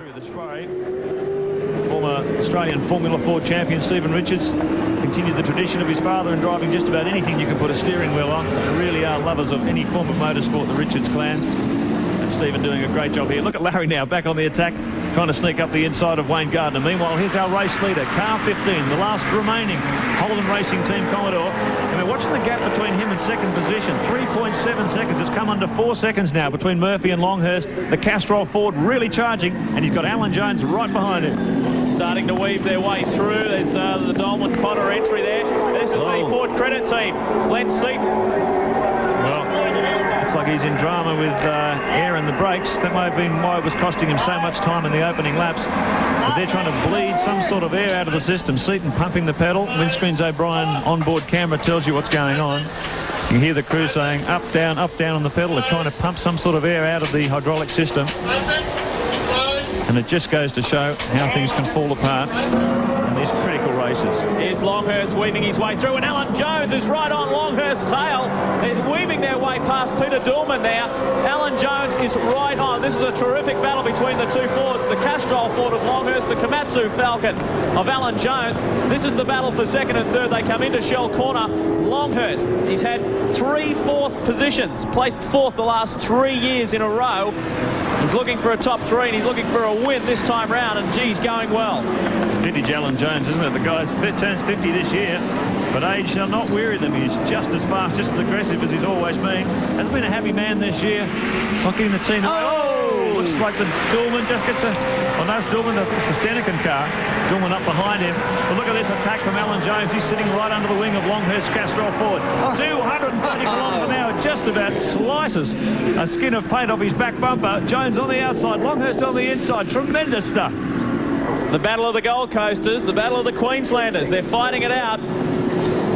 victory of the spray. Former Australian Formula Ford champion Stephen Richards continued the tradition of his father in driving just about anything you can put a steering wheel on. They really are lovers of any form of motorsport, the Richards clan. And Stephen doing a great job here. Look at Larry now back on the attack, trying to sneak up the inside of Wayne Gardner. Meanwhile, here's our race leader, car 15, the last remaining Holden Racing Team Commodore. And we're watching the gap between him and second position, 3.7 seconds. It's come under 4 seconds now between Murphy and Longhurst. The Castrol Ford really charging, and he's got Alan Jones right behind him. Starting to weave their way through. There's the Dolman Potter entry there. This is the Ford Credit team. Glenn Seaton. Well, looks like he's in drama with air in the brakes. That may have been why it was costing him so much time in the opening laps. But they're trying to bleed some sort of air out of the system. Seaton pumping the pedal. Windscreens O'Brien onboard camera tells you what's going on. You hear the crew saying up, down on the pedal. They're trying to pump some sort of air out of the hydraulic system. And it just goes to show how things can fall apart in these critical races. Here's Longhurst weaving his way through, and Alan Jones is right on Longhurst's tail. They're weaving their way past Peter Dillman now. Alan Jones is right on. This is a terrific battle between the two Fords, the Castrol Ford of Longhurst, the Komatsu Falcon of Alan Jones. This is the battle for second and third. They come into Shell Corner. Longhurst, he's had 3 fourth positions, placed fourth the last 3 years in a row. He's looking for a top 3, and he's looking for a win this time round, and geez, going well. Vintage Alan Jones, isn't it? The guy turns 50 this year, but age shall not weary them. He's just as fast, just as aggressive as he's always been. Has been a happy man this year. Not getting the team. Oh! Looks like the Dillman just gets a... Well, no, it's Dillman, it's the Steniken car. Dillman up behind him. But look at this attack from Alan Jones. He's sitting right under the wing of Longhurst Castrol Ford. 230 kilometres an hour, just about slices a skin of paint off his back bumper. Jones on the outside, Longhurst on the inside. Tremendous stuff. The battle of the Gold Coasters, the battle of the Queenslanders. They're fighting it out.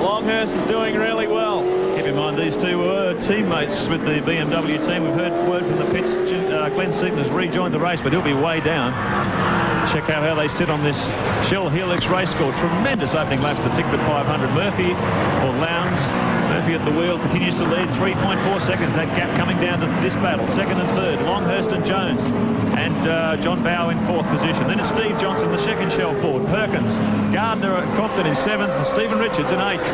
Longhurst is doing really well. Keep in mind, these two were teammates with the BMW team. We've heard word from the pits. Glenn Seaton has rejoined the race, but he'll be way down. Check out how they sit on this Shell Helix race score. Tremendous opening lap for the Tickford 500. Murphy at the wheel continues to lead, 3.4 seconds. That gap coming down to this battle. Second and third, Longhurst and Jones. And John Bowe in fourth position. Then it's Steve Johnson, the second Shell Ford. Perkins, Gardner at Compton in seventh, and Stephen Richards in eighth.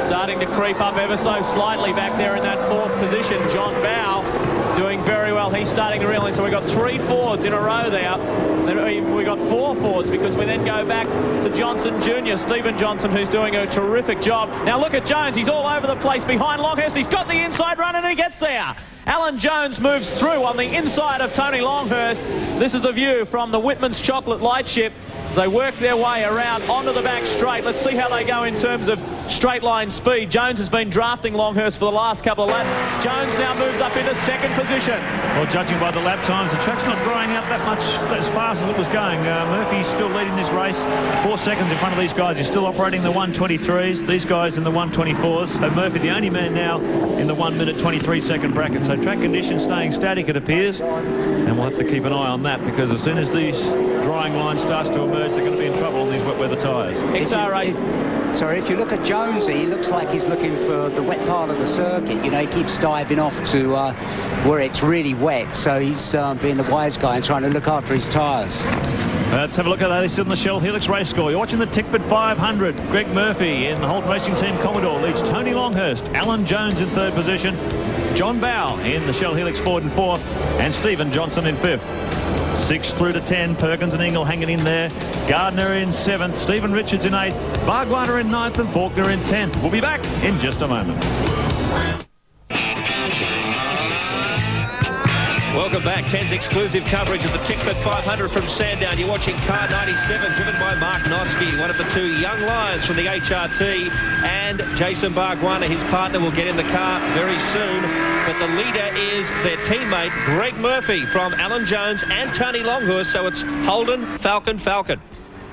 Starting to creep up ever so slightly back there in that fourth position. John Bowe doing very well. He's starting to reel in. So we've got 3 Fords in a row there. Then we've got 4 Fords, because we then go back to Johnson Jr., Stephen Johnson, who's doing a terrific job. Now look at Jones. He's all over the place behind Longhurst. He's got the inside run, and he gets there. Alan Jones moves through on the inside of Tony Longhurst. This is the view from the Whitman's Chocolate Lightship as they work their way around onto the back straight. Let's see how they go in terms of straight line speed. Jones has been drafting Longhurst for the last couple of laps. Jones now moves up into second position. Well, judging by the lap times, the track's not drying out that much as fast as it was going. Murphy's still leading this race. 4 seconds in front of these guys. He's still operating the 123s. These guys in the 124s. So Murphy, the only man now in the 1 minute 23 second bracket. So track conditions staying static, it appears. And we'll have to keep an eye on that, because as soon as these drying line starts to emerge, they're going to be in trouble on these wet weather tyres. Sorry, if you look at Jonesy, he looks like he's looking for the wet part of the circuit. You know, he keeps diving off to where it's really wet, so he's being the wise guy and trying to look after his tyres. Let's have a look at how they sit on the Shell Helix race score. You're watching the Tickford 500. Greg Murphy in the Holden Racing Team Commodore leads Tony Longhurst. Alan Jones in third position. John Bowe in the Shell Helix Ford in fourth, and Stephen Johnson in fifth. 6 through to 10, Perkins and Ingle hanging in there. Gardner in 7th, Stephen Richards in 8th, Bargwanner in 9th, and Faulkner in 10th. We'll be back in just a moment. Welcome back. 10's exclusive coverage of the Tickford 500 from Sandown. You're watching car 97, driven by Mark Noske, one of the 2 young lions from the HRT, and Jason Bargwanner, his partner, will get in the car very soon. But the leader is their teammate, Greg Murphy, from Alan Jones and Tony Longhurst. So it's Holden, Falcon, Falcon.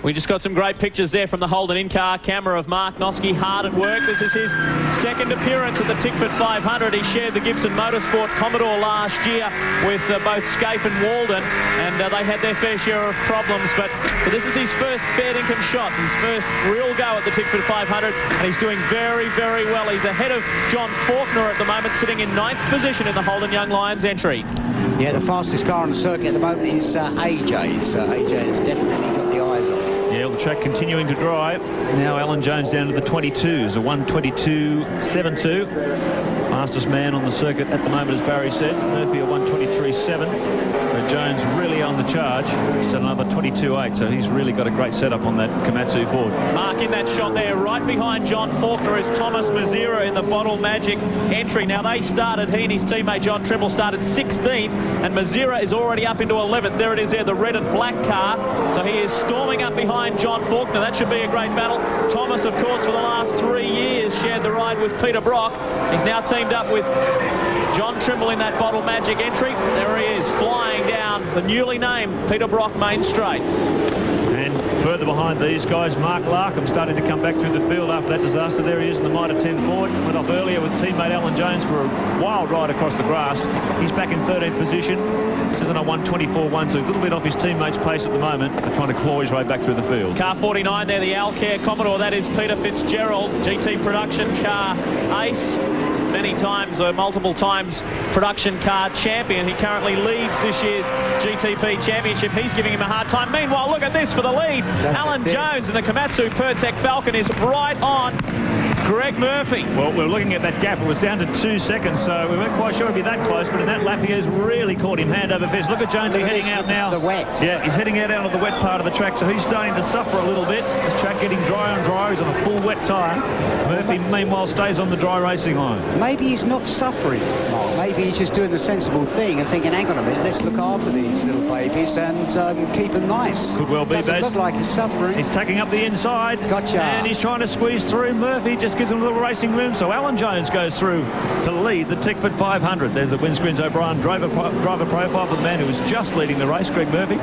We just got some great pictures there from the Holden in-car camera of Mark Noske hard at work. This is his second appearance at the Tickford 500. He shared the Gibson Motorsport Commodore last year with both Scaife and Walden, and they had their fair share of problems. But so this is his first fair dinkum shot, his first real go at the Tickford 500, and he's doing very, very well. He's ahead of John Faulkner at the moment, sitting in 9th position in the Holden Young Lions entry. Yeah, the fastest car on the circuit at the moment is AJ's. AJ has definitely got the eyes on. Yeah, well, the track continuing to dry. Now Alan Jones down to the 22s, a 1:22.72. Fastest man on the circuit at the moment, as Barry said. Murphy a 1:23.7. So Jones really on the charge. Just at another 22.8, so he's really got a great setup on that Komatsu Ford. Mark in that shot there, right behind John Faulkner is Thomas Mazira in the Bottle Magic entry. Now he and his teammate John Trimble started 16th, and Mazira is already up into 11th. There it is there, the red and black car. So he is storming up behind John Faulkner. That should be a great battle. Thomas, of course, for the last 3 years shared the ride with Peter Brock. He's now teamed up with John Trimble in that Bottle Magic entry. There he is, flying down the newly named Peter Brock Main Straight. And further behind these guys, Mark Larkham starting to come back through the field after that disaster. There he is in the Mitre 10 Ford. Went off earlier with teammate Alan Jones for a wild ride across the grass. He's back in 13th position. Says on a 1:24.1, so he's a little bit off his teammate's pace at the moment, but trying to claw his way back through the field. Car 49 there, the Alcare Commodore. That is Peter Fitzgerald, GT production car ace. Many times, or multiple times, production car champion. He currently leads this year's GTP Championship. He's giving him a hard time. Meanwhile, look at this for the lead. Alan Jones in the Komatsu Pertec Falcon is right on Greg Murphy. Well, we're looking at that gap. It was down to 2 seconds, so we weren't quite sure it'd be that close, but in that lap he has really caught him hand over fist. Look at Jonesy heading out now. The wet. Yeah, he's heading out onto the wet part of the track, so he's starting to suffer a little bit. This track getting drier and drier. He's on a full wet tyre. Murphy, meanwhile, stays on the dry racing line. Maybe he's not suffering, Mark. Maybe he's just doing the sensible thing and thinking, hang on a minute, let's look after these little babies and keep them nice. Could well be, Doesn't Baz. look like he's suffering. He's taking up the inside. Gotcha. And he's trying to squeeze through. Murphy just gives him a little racing room. So Alan Jones goes through to lead the Tickford 500. There's the windscreens O'Brien driver profile for the man who was just leading the race, Greg Murphy.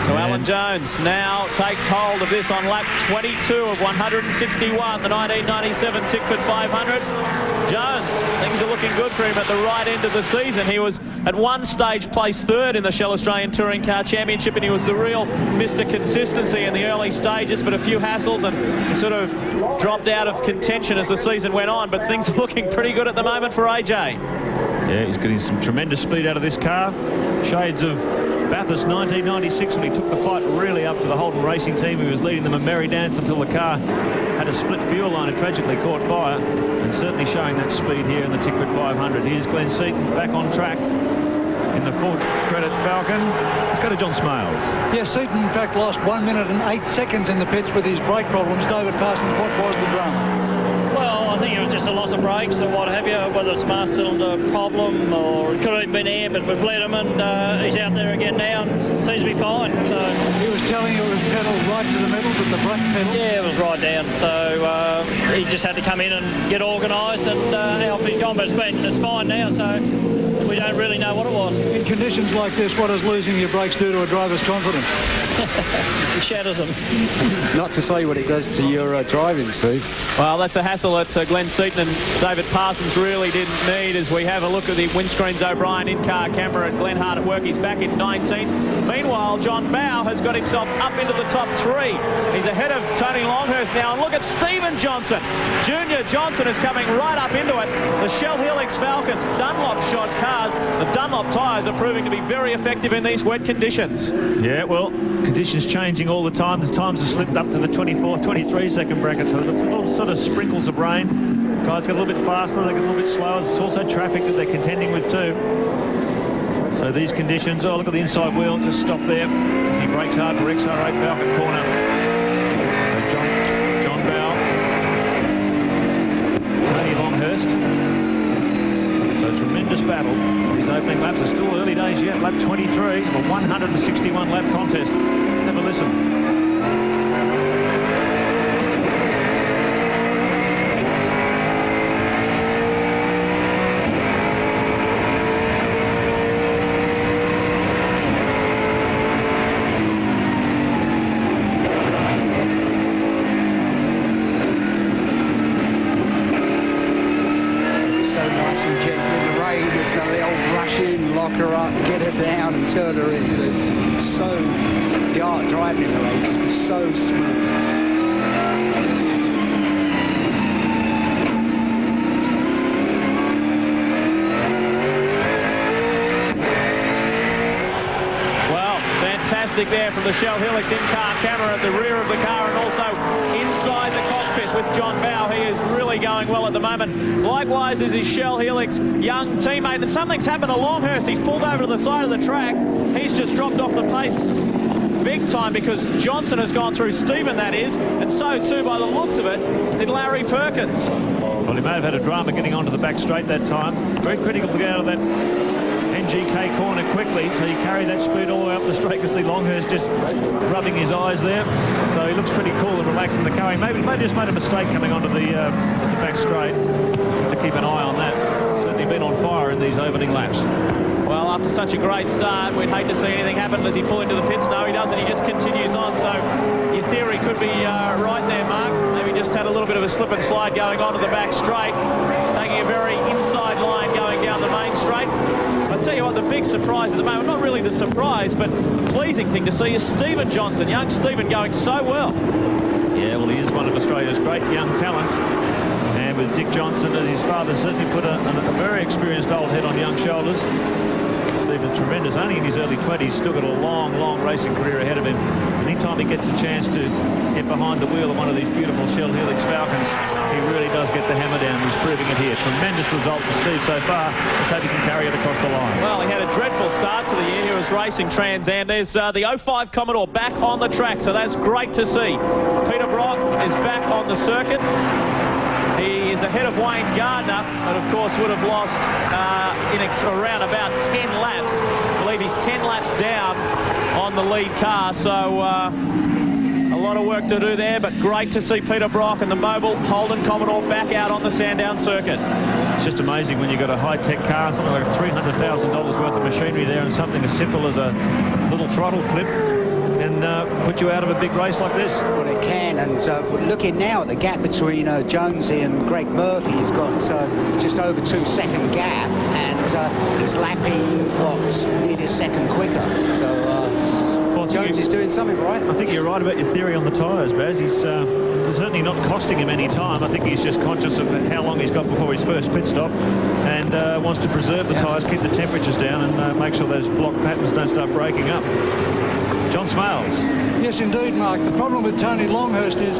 So Alan Jones now takes hold of this on lap 22 of 161, the 1997 Tickford 500. Jones, things are looking good for him at the right end of the season. He was at one stage placed third in the Shell Australian Touring Car Championship, and he was the real Mr. Consistency in the early stages, but a few hassles and sort of dropped out of contention as the season went on. But things are looking pretty good at the moment for AJ. Yeah, he's getting some tremendous speed out of this car. Shades of Bathurst 1996 when he took the fight really up to the Holden Racing team. He was leading them a merry dance until the car had a split fuel line and tragically caught fire, and certainly showing that speed here in the Tickford 500. Here's Glenn Seaton back on track in the Ford Credit Falcon. Let's go to John Smales. Yeah, Seaton in fact lost 1 minute and 8 seconds in the pits with his brake problems. David Parsons, what was the drama? Well, I think it was just a loss of brakes or what have you, whether it's master cylinder problem or it could have even been air, but we've let him, and he's out there again now and seems to be fine. So He was telling you it was pedal right to the middle, but the brake pedal? yeah, it was right down. So he just had to come in and get organised, and off he's gone. But it's fine now, so we don't really know what it was. In conditions like this, what does losing your brakes do to a driver's confidence? He shatters them. Not to say what it does to your driving, Sue. Well, that's a hassle that Glenn Seaton and David Parsons really didn't need, as we have a look at the windscreens O'Brien in-car camera, and Glenn hard at work. He's back in 19th. Meanwhile, John Bowe has got himself up into the top three. He's ahead of Tony Longhurst now, and look at Stephen Johnson. Junior Johnson is coming right up into it. The Shell Helix Falcons, Dunlop shod cars. The Dunlop tyres are proving to be very effective in these wet conditions. Yeah, well, conditions changing all the time. The times have slipped up to the 24, 23 second bracket, so it's a little sort of sprinkles of rain. Guys get a little bit faster, they get a little bit slower. There's also traffic that they're contending with too. So these conditions, oh, look at the inside wheel, just stop there. He brakes hard for XR8 Falcon corner. So John Bowe, Tony Longhurst. So tremendous battle. These opening laps are still early days yet. Lap 23 of a 161 lap contest. Let's have a listen. So nice and gentle in the rain. There's no old rush in, lock her up, get her down and turn her in. It's so, the art driving in the rain just be so smooth. fantastic there from the Shell Helix in-car camera at the rear of the car and also inside the cockpit with John Bowe. He is really going well at the moment. Likewise is his Shell Helix young teammate. And something's happened to Longhurst. He's pulled over to the side of the track. He's just dropped off the pace big time because Johnson has gone through Stephen, that is, and so too, by the looks of it, did Larry Perkins. Well, he may have had a drama getting onto the back straight that time. Very critical to get out of that NGK corner quickly, so you carry that speed all the way up the straight. You can see Longhurst just rubbing his eyes there, so he looks pretty cool and relaxed in the car. He maybe just made a mistake coming onto the back straight. To keep an eye on that. Certainly been on fire in these opening laps. Well, after such a great start, we'd hate to see anything happen. Does he pull into the pits? No, he doesn't. He just continues on. So your theory could be right there, Mark. Maybe just had a little bit of a slip and slide going on to the back straight, taking a very inside line going down the main straight. I'll tell you what, the big surprise at the moment, not really the surprise, but the pleasing thing to see is Stephen Johnson, young Stephen, going so well. Yeah, well, he is one of Australia's great young talents. And with Dick Johnson as his father, certainly put a very experienced old head on young shoulders. Stephen's tremendous, only in his early 20s, still got a long, long racing career ahead of him. Anytime he gets a chance to get behind the wheel of one of these beautiful Shell Helix Falcons, he really does get the hammer down. He's proving it here. Tremendous result for Steve so far. Let's hope he can carry it across the line. Well, he had a dreadful start to the year. He was racing Trans Am. There's the 05 Commodore back on the track, so that's great to see. Peter Brock is back on the circuit. He is ahead of Wayne Gardner, but of course would have lost around about 10 laps. I believe he's 10 laps down on the lead car, so a lot of work to do there, but great to see Peter Brock and the mobile Holden Commodore back out on the Sandown circuit. It's just amazing when you've got a high-tech car, something like $300,000 worth of machinery there, and something as simple as a little throttle clip can put you out of a big race like this. Well, it can, and looking now at the gap between Jonesy and Greg Murphy, he's got just over 2 second gap, and he's lapping, nearly a second quicker. So well, Jones is doing something right. I think you're right about your theory on the tyres, Baz. He's certainly not costing him any time. I think he's just conscious of how long he's got before his first pit stop, and wants to preserve the tyres, keep the temperatures down, and make sure those block patterns don't start breaking up. John Smales. Yes, indeed, Mark. The problem with Tony Longhurst is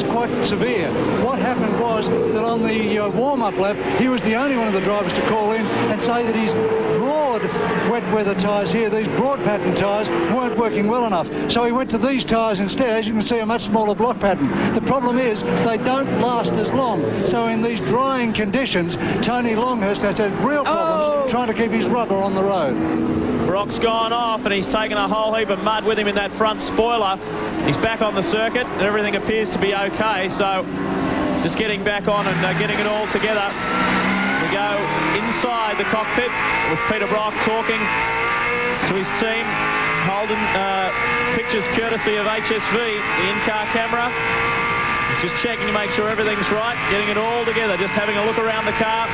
quite severe. What happened was that on the warm-up lap, he was the only one of the drivers to call in and say that his broad wet weather tyres here, these broad pattern tyres, weren't working well enough. So he went to these tyres instead. As you can see, a much smaller block pattern. The problem is they don't last as long. So in these drying conditions, Tony Longhurst has real problems trying to keep his rubber on the road. Brock's gone off and he's taken a whole heap of mud with him in that front spoiler. He's back on the circuit and everything appears to be okay. So just getting back on and getting it all together. We go inside the cockpit with Peter Brock talking to his team. Holden pictures courtesy of HSV, the in-car camera. He's just checking to make sure everything's right, getting it all together, just having a look around the car,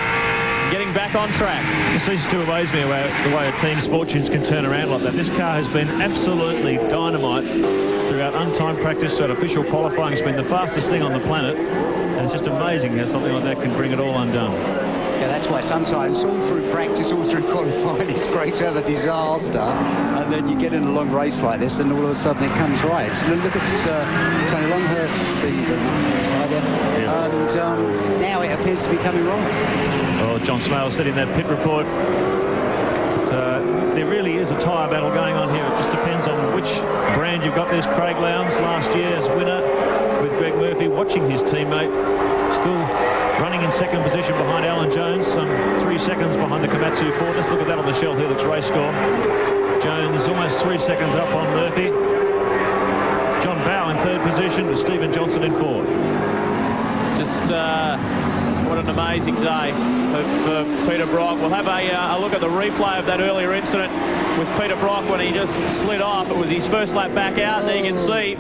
getting back on track. It ceases to amaze me the way a team's fortunes can turn around like that. This car has been absolutely dynamite throughout untimed practice, throughout official qualifying. It's been the fastest thing on the planet, and it's just amazing how something like that can bring it all undone. Yeah, that's why sometimes all through practice, all through qualifying, it's great to have a disaster, and then you get in a long race like this, and all of a sudden it comes right. So look at Tony Longhurst, he's on the inside there, and now it appears to be coming wrong. Well, John Smale said in that pit report that there really is a tyre battle going on here. It just depends on which brand you've got. There's Craig Lowndes, last year's winner, with Greg Murphy watching his teammate, still running in second position behind Alan Jones, some 3 seconds behind the Komatsu Ford. Let's look at that on the Shell Helix race score. Jones almost 3 seconds up on Murphy. John Bowe in third position with Stephen Johnson in fourth. Just what an amazing day for Peter Brock. We'll have a look at the replay of that earlier incident with Peter Brock when he just slid off. It was his first lap back out. There you can see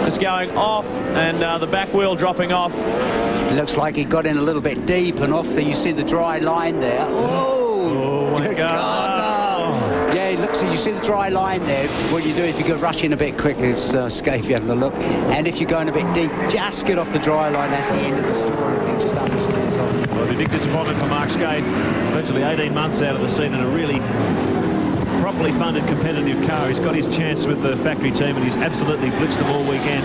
just going off and the back wheel dropping off. It looks like he got in a little bit deep and off there. You see the dry line there. Oh my God. Yeah, it looks, you see the dry line there. What you do if you go rushing a bit quick is Scaife having a look. And if you're going a bit deep, just get off the dry line. That's the end of the story. Everything just understands off. Well, it'll be a big disappointment for Mark Scaife. Virtually 18 months out of the scene in a really properly funded competitive car. He's got his chance with the factory team, and he's absolutely blitzed them all weekend.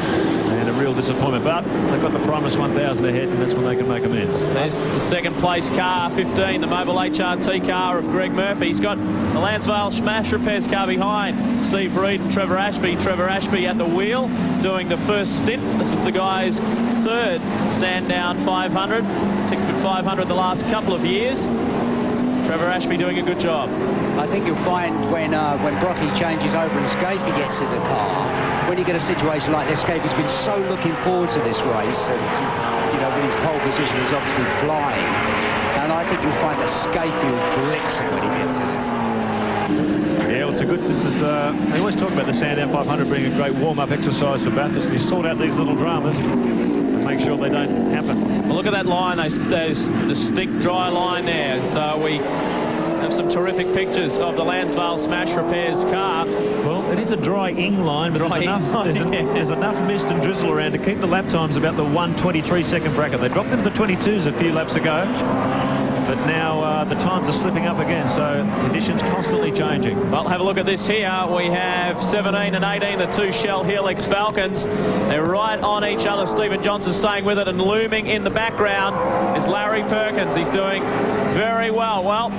And a real disappointment, but they've got the Primus 1000 ahead, and that's when they can make amends. There's the second place car, 15, the Mobile HRT car of Greg Murphy. He's got the Lansvale Smash Repairs car behind. Steve Reed and Trevor Ashby. Trevor Ashby at the wheel doing the first stint. This is the guy's third Sandown 500. Tickford 500 the last couple of years. Trevor Ashby doing a good job. I think you'll find when Brocky changes over and Scafie gets in the car, when you get a situation like this, Scafie's been so looking forward to this race, and you know, with his pole position, he's obviously flying. And I think you'll find that Scafie will blitz him when he gets in it. Yeah, well, it's a good. This is. They always talk about the Sandown 500 being a great warm-up exercise for Bathurst, and he's sorted out these little dramas and make sure they don't happen. Well, look at that line, those distinct dry line there. So we have some terrific pictures of the Lansvale Smash Repairs car. Well, it is a dry-ing line, but there's enough mist and drizzle around to keep the lap times about the 1:23-second bracket. They dropped into the 22s a few laps ago, but now the times are slipping up again, so conditions constantly changing. Well, have a look at this here. We have 17 and 18, the two Shell Helix Falcons. They're right on each other. Stephen Johnson staying with it, and looming in the background is Larry Perkins. He's doing very well. Well,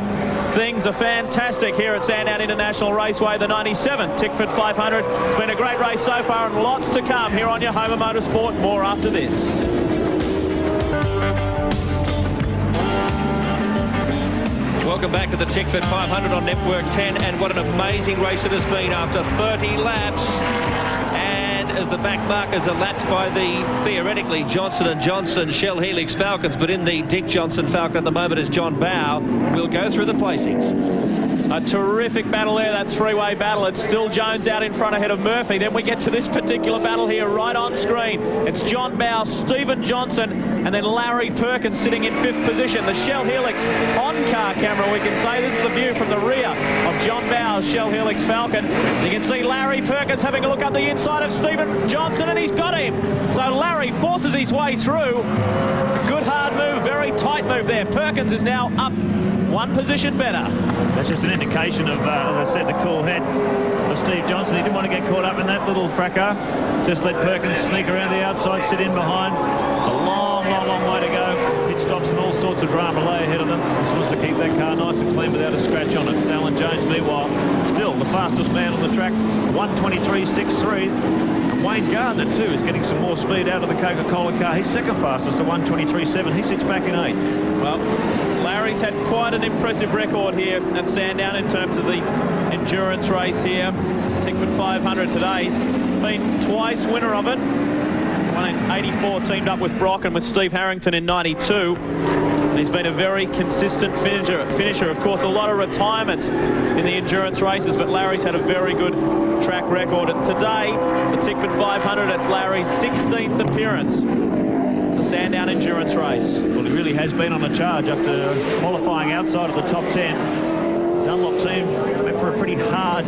things are fantastic here at Sandown International Raceway, the 97 Tickford 500. It's been a great race so far, and lots to come here on your home of motorsport. More after this. Welcome back to the Tickford 500 on Network 10, and what an amazing race it has been after 30 laps. And as the back markers are lapped by the theoretically Johnson & Johnson Shell Helix Falcons, but in the Dick Johnson Falcon at the moment is John Bowe. We'll go through the placings. A terrific battle there, that three-way battle. It's still Jones out in front ahead of Murphy. Then we get to this particular battle here right on screen. It's John Bowe, Stephen Johnson, and then Larry Perkins sitting in fifth position. The Shell Helix on-car camera, we can say. This is the view from the rear of John Bowe's Shell Helix Falcon. You can see Larry Perkins having a look up the inside of Stephen Johnson, and he's got him. So Larry forces his way through. A good hard move, very tight move there. Perkins is now up one position better. That's just an indication of, as I said, the cool head of Steve Johnson. He didn't want to get caught up in that little fracas. Just let Perkins sneak around the outside, sit in behind. It's a long, long, long way to go. Pit stops and all sorts of drama lay ahead of them. He wants to keep that car nice and clean without a scratch on it. Alan Jones, meanwhile, still the fastest man on the track, 1:23.63. Wayne Gardner, too, is getting some more speed out of the Coca-Cola car. He's second fastest at 1:23.7. He sits back in 8th. Well, Larry's had quite an impressive record here at Sandown in terms of the endurance race here. Tickford 500 today. He's been twice winner of it. One in 84, teamed up with Brock, and with Steve Harrington in 92. He's been a very consistent finisher. Of course, a lot of retirements in the endurance races, but Larry's had a very good track record. And today, the Tickford 500, it's Larry's 16th appearance. The Sandown endurance race. Well, he really has been on a charge after qualifying outside of the top 10. Dunlop team went for a pretty hard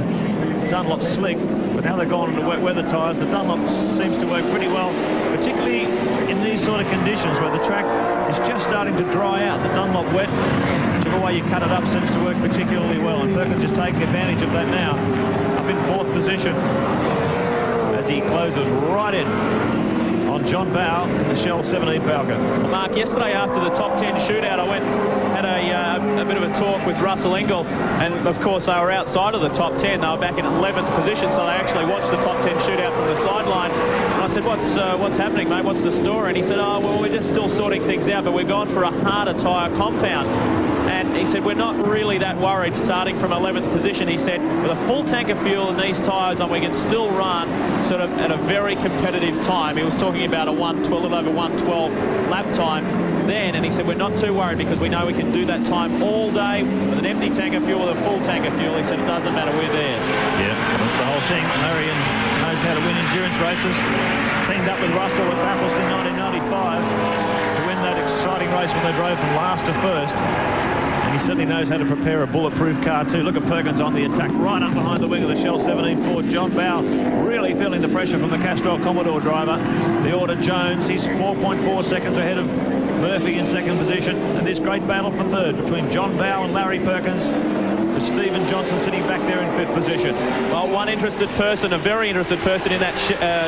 Dunlop slick, but now they've gone into wet weather tyres. The Dunlop seems to work pretty well, particularly in these sort of conditions where the track is just starting to dry out. The Dunlop wet, whichever way you cut it up, seems to work particularly well, and Perkins is taking advantage of that now. Up in 4th position as he closes right in on John Bowe in the Shell 17 Falcon. Well, Mark, yesterday after the top 10 shootout, I had a bit of a talk with Russell Engel, and of course they were outside of the top 10. They were back in 11th position, so they actually watched the top 10 shootout from the sideline. And I said, what's happening, mate? What's the story? And he said, oh, well, we're just still sorting things out, but we're going for a harder tyre compound. And he said, we're not really that worried starting from 11th position. He said, with a full tank of fuel in these tyres on, we can still run sort of at a very competitive time. He was talking about a little over 1:12 lap time then, and he said, we're not too worried because we know we can do that time all day with an empty tank of fuel, with a full tank of fuel. He said, it doesn't matter, we're there. Yeah, that's the whole thing. Larry knows how to win endurance races. Teamed up with Russell at Bathurst in 1995 to win that exciting race when they drove from last to first. And he certainly knows how to prepare a bulletproof car too. Look at Perkins on the attack, right up behind the wing of the Shell 17 Ford. John Bowe really feeling the pressure from the Castrol Commodore driver. The Order Jones, he's 4.4 seconds ahead of Murphy in second position. And this great battle for third between John Bowe and Larry Perkins. The Stephen Johnson sitting back there in 5th position. Well, one interested person, a very interested person in that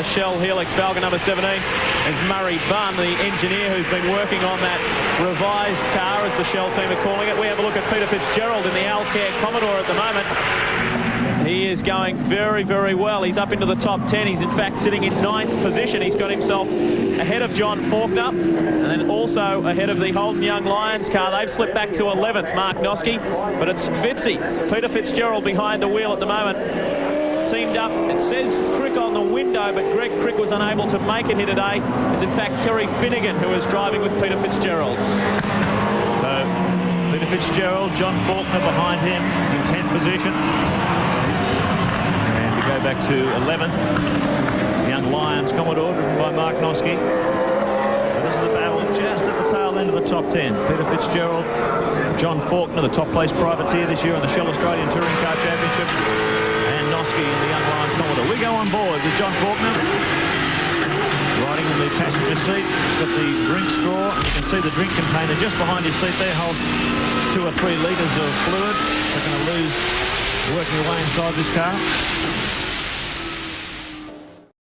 Shell Helix Falcon number 17 is Murray Bunn, the engineer who's been working on that revised car, as the Shell team are calling it. We have a look at Peter Fitzgerald in the Alcare Commodore at the moment. He is going very, very well. He's up into the top 10. He's in fact sitting in 9th position. He's got himself ahead of John Faulkner and then also ahead of the Holden Young Lions car. They've slipped back to 11th, Mark Noske, but it's Fitzy, Peter Fitzgerald behind the wheel at the moment. Teamed up, it says Crick on the window, but Greg Crick was unable to make it here today. It's in fact Terry Finnegan who is driving with Peter Fitzgerald. So Peter Fitzgerald, John Faulkner behind him in 10th position. Go back to 11th. Young Lions Commodore, driven by Mark Noske. So this is the battle just at the tail end of the top 10. Peter Fitzgerald, John Faulkner, the top place privateer this year in the Shell Australian Touring Car Championship, and Noske in the Young Lions Commodore. We go on board with John Faulkner riding on the passenger seat. He's got the drink straw. You can see the drink container just behind his seat there holds 2 or 3 litres of fluid. They're going to lose working away inside this car.